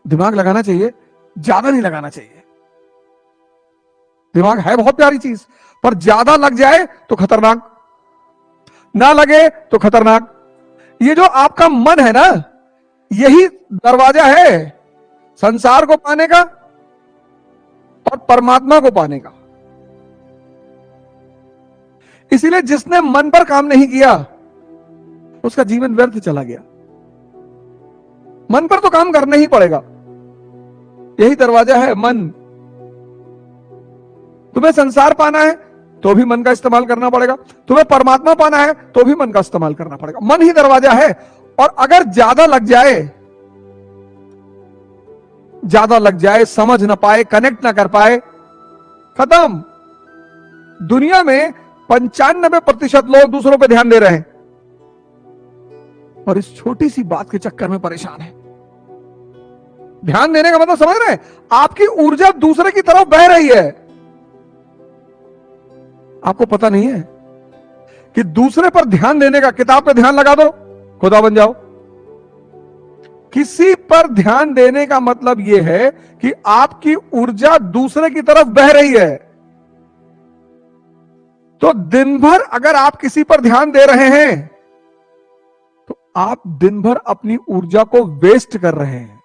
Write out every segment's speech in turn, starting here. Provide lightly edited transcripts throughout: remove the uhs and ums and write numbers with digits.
दिमाग लगाना चाहिए, ज्यादा नहीं लगाना चाहिए। दिमाग है बहुत प्यारी चीज, पर ज्यादा लग जाए तो खतरनाक, ना लगे तो खतरनाक। ये जो आपका मन है ना, यही दरवाजा है संसार को पाने का और परमात्मा को पाने का। इसीलिए जिसने मन पर काम नहीं किया उसका जीवन व्यर्थ चला गया। मन पर तो काम करना ही पड़ेगा, यही दरवाजा है मन। तुम्हें संसार पाना है तो भी मन का इस्तेमाल करना पड़ेगा, तुम्हें परमात्मा पाना है तो भी मन का इस्तेमाल करना पड़ेगा। मन ही दरवाजा है। और अगर ज्यादा लग जाए, समझ ना पाए, कनेक्ट ना कर पाए, खत्म। दुनिया में 95% लोग दूसरों पे ध्यान दे रहे हैं और इस छोटी सी बात के चक्कर में परेशान है। ध्यान देने का मतलब समझ रहे हैं? आपकी ऊर्जा दूसरे की तरफ बह रही है। आपको पता नहीं है कि दूसरे पर ध्यान देने का, किताब पे ध्यान लगा दो, खुदा बन जाओ। किसी पर ध्यान देने का मतलब यह है कि आपकी ऊर्जा दूसरे की तरफ बह रही है। तो दिन भर अगर आप किसी पर ध्यान दे रहे हैं तो आप दिन भर अपनी ऊर्जा को वेस्ट कर रहे हैं।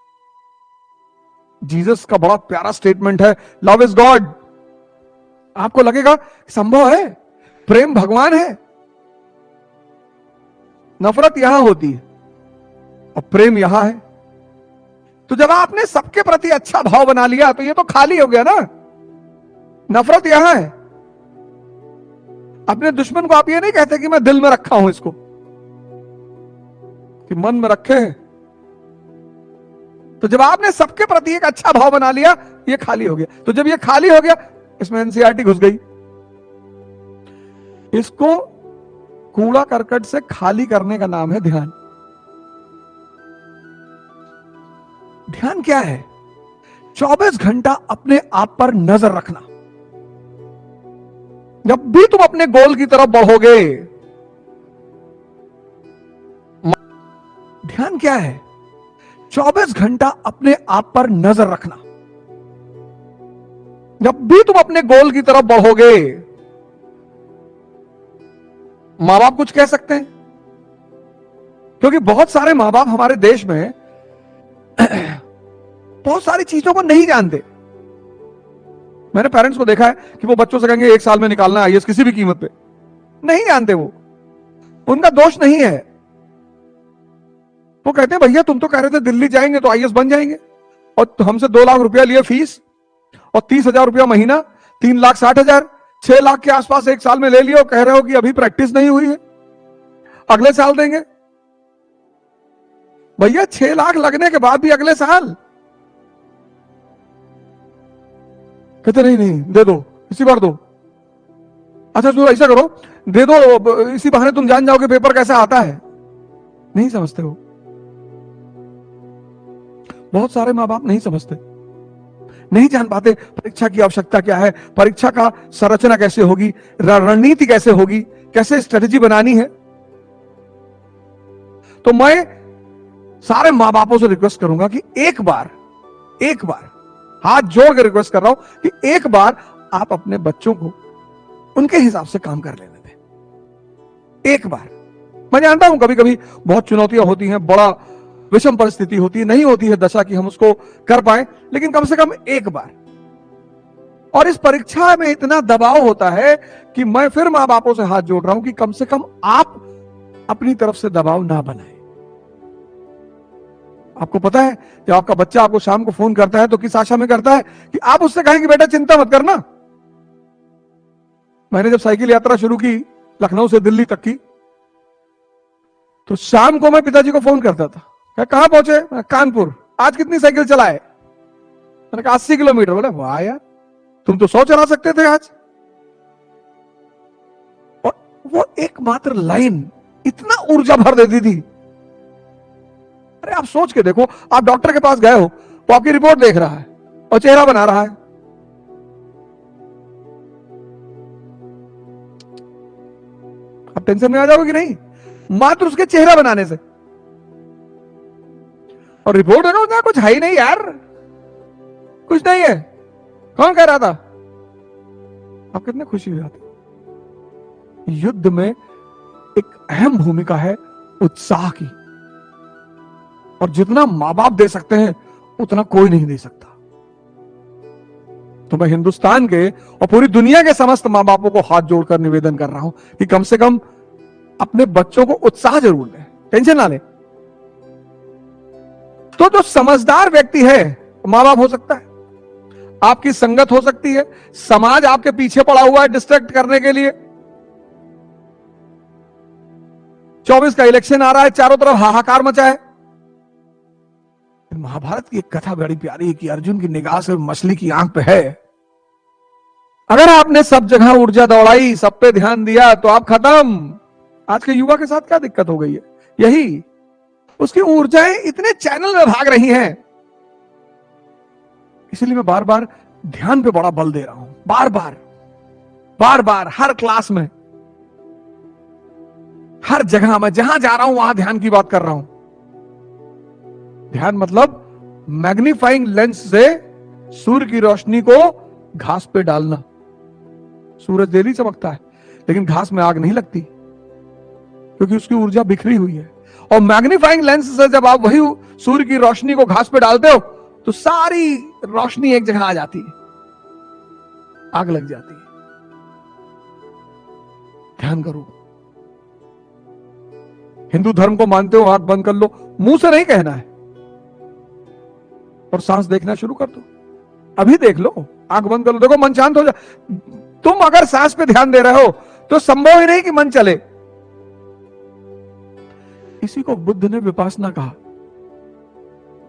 जीसस का बड़ा प्यारा स्टेटमेंट है, लव इज गॉड। आपको लगेगा संभव है, प्रेम भगवान है। नफरत यहां होती है और प्रेम यहां है। तो जब आपने सबके प्रति अच्छा भाव बना लिया तो ये तो खाली हो गया ना। नफरत यहां है। अपने दुश्मन को आप ये नहीं कहते कि मैं दिल में रखा हूं इसको, कि मन में रखे हैं। तो जब आपने सबके प्रति एक अच्छा भाव बना लिया, ये खाली हो गया। तो जब ये खाली हो गया, इसमें एनसीईआरटी घुस गई। इसको कूड़ा करकट से खाली करने का नाम है ध्यान। ध्यान क्या है? 24 घंटा अपने आप पर नजर रखना। जब भी तुम अपने गोल की तरफ बढ़ोगे, ध्यान क्या है? 24 घंटा अपने आप पर नजर रखना। जब भी तुम अपने गोल की तरफ बढ़ोगे, मां बाप कुछ कह सकते हैं, क्योंकि बहुत सारे मां बाप हमारे देश में बहुत सारी चीजों को नहीं जानते। मैंने पेरेंट्स को देखा है कि वो बच्चों से कहेंगे 1 साल में निकालना है आईएएस किसी भी कीमत पे। नहीं जानते वो, उनका दोष नहीं है। वो कहते हैं भैया तुम तो कह रहे थे दिल्ली जाएंगे तो आईएएस बन जाएंगे, और तो हमसे 2 लाख रुपया लिए फीस और 30,000 रुपया महीना, 3,60,000, 6 लाख के आसपास 1 साल में ले लिया, और कह रहे हो कि अभी प्रैक्टिस नहीं हुई है, अगले साल देंगे। भैया 6 लाख लगने के बाद भी अगले साल कहते नहीं नहीं दे दो, इसी बार दो। अच्छा तो ऐसा करो, दे दो, इसी बहाने तुम जान जाओगे पेपर कैसा आता है। नहीं समझते हो। बहुत सारे मां बाप नहीं समझते, नहीं जान पाते परीक्षा की आवश्यकता क्या है, परीक्षा का संरचना कैसे होगी, रणनीति कैसे होगी, कैसे स्ट्रेटेजी बनानी है। तो मैं सारे मां बापों से रिक्वेस्ट करूंगा कि एक बार हाथ जोड़ कर रिक्वेस्ट कर रहा हूं कि एक बार आप अपने बच्चों को उनके हिसाब से काम कर लेने दें। एक बार। मैं जानता हूं कभी कभी बहुत चुनौतियां होती हैं, बड़ा विषम परिस्थिति होती है, नहीं होती है दशा कि हम उसको कर पाए, लेकिन कम से कम एक बार। और इस परीक्षा में इतना दबाव होता है कि मैं फिर मां बापों से हाथ जोड़ रहा हूं कि कम से कम आप अपनी तरफ से दबाव ना बनाएं। आपको पता है जब आपका बच्चा आपको शाम को फोन करता है तो किस आशा में करता है कि आप उससे कहें कि बेटा चिंता मत करना। मैंने जब साइकिल यात्रा शुरू की लखनऊ से दिल्ली तक की, तो शाम को मैं पिताजी को फोन करता था, कहां पहुंचे? कानपुर। आज कितनी साइकिल चलाए? मैंने कहा 80 किलोमीटर। बोले वाह यार, तुम तो 100 चला सकते थे आज। और वो एकमात्र लाइन इतना ऊर्जा भर देती थी। अरे आप सोच के देखो, आप डॉक्टर के पास गए हो, वो आपकी रिपोर्ट देख रहा है और चेहरा बना रहा है। आप टेंशन में आ जाओगे कि नहीं? मात्र उसके चेहरा बनाने से। और रिपोर्ट है ना, कुछ है ही नहीं यार, कुछ नहीं है। कौन कह रहा था? आप कितने खुशी हो जाते। युद्ध में एक अहम भूमिका है उत्साह की, और जितना मां बाप दे सकते हैं उतना कोई नहीं दे सकता। तो मैं हिंदुस्तान के और पूरी दुनिया के समस्त मां बापों को हाथ जोड़कर निवेदन कर रहा हूं कि कम से कम अपने बच्चों को उत्साह जरूर दें, टेंशन ना लें। तो जो समझदार व्यक्ति है मां बाप हो सकता है, आपकी संगत हो सकती है, समाज आपके पीछे पड़ा हुआ है डिस्ट्रैक्ट करने के लिए। 24 का इलेक्शन आ रहा है, चारों तरफ हाहाकार मचा है। महाभारत की एक कथा बड़ी प्यारी है कि अर्जुन की निगाह से मछली की आंख पे है। अगर आपने सब जगह ऊर्जा दौड़ाई, सब पे ध्यान दिया, तो आप खत्म। आज के युवा के साथ क्या दिक्कत हो गई है? यही, उसकी ऊर्जाएं इतने चैनल में भाग रही हैं। इसलिए मैं बार बार ध्यान पे बड़ा बल दे रहा हूं, बार बार हर क्लास में, हर जगह मैं जहां जा रहा हूं वहां ध्यान की बात कर रहा हूं। ध्यान मतलब मैग्नीफाइंग लेंस से सूर्य की रोशनी को घास पे डालना। सूरज डेली चमकता है, लेकिन घास में आग नहीं लगती क्योंकि उसकी ऊर्जा बिखरी हुई है। और मैग्नीफाइंग लेंस से जब आप वही सूर्य की रोशनी को घास पे डालते हो तो सारी रोशनी एक जगह आ जाती है, आग लग जाती है। ध्यान करो। हिंदू धर्म को मानते हो, आंख बंद कर लो, मुंह से नहीं कहना है, और सांस देखना शुरू कर दो। अभी देख लो, आंख बंद कर लो, देखो मन शांत हो जाए। तुम अगर सांस पे ध्यान दे रहे हो तो संभव ही नहीं कि मन चले। इसी को बुद्ध ने विपासना कहा।